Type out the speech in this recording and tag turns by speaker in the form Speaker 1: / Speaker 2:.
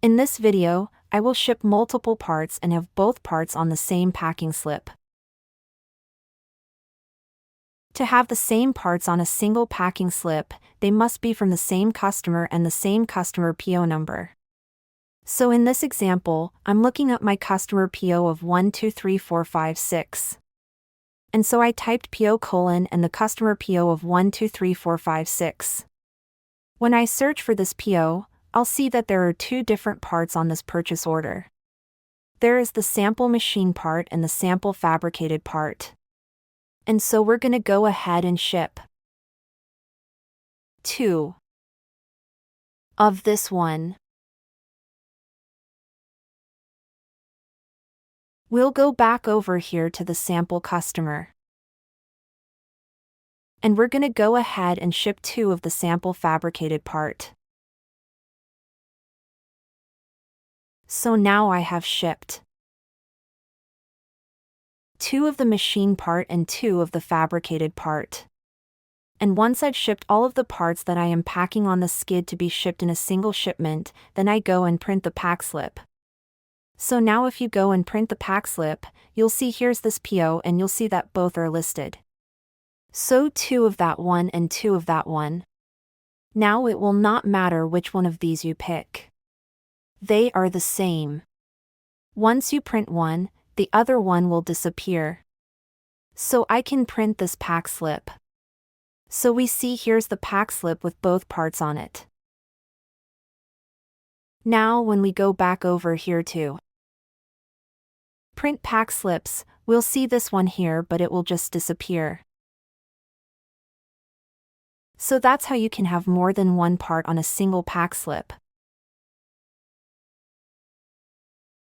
Speaker 1: In this video, I will ship multiple parts and have both parts on the same packing slip. To have the same parts on a single packing slip, they must be from the same customer and the same customer PO number. So in this example, I'm looking at my customer PO of 123456. And so I typed PO : and the customer PO of 123456. When I search for this PO, I'll see that there are two different parts on this purchase order. There is the sample machine part and the sample fabricated part. And so we're going to go ahead and ship 2 of this one. We'll go back over here to the sample customer. And we're going to go ahead and ship 2 of the sample fabricated part. So now I have shipped 2 of the machine part and 2 of the fabricated part. And once I've shipped all of the parts that I am packing on the skid to be shipped in a single shipment, then I go and print the pack slip. So now if you go and print the pack slip, you'll see here's this PO and you'll see that both are listed. So 2 of that one and 2 of that one. Now it will not matter which one of these you pick. They are the same. Once you print one, the other one will disappear. So I can print this pack slip. So we see here's the pack slip with both parts on it. Now when we go back over here to print pack slips, we'll see this one here, but it will just disappear. So that's how you can have more than one part on a single pack slip.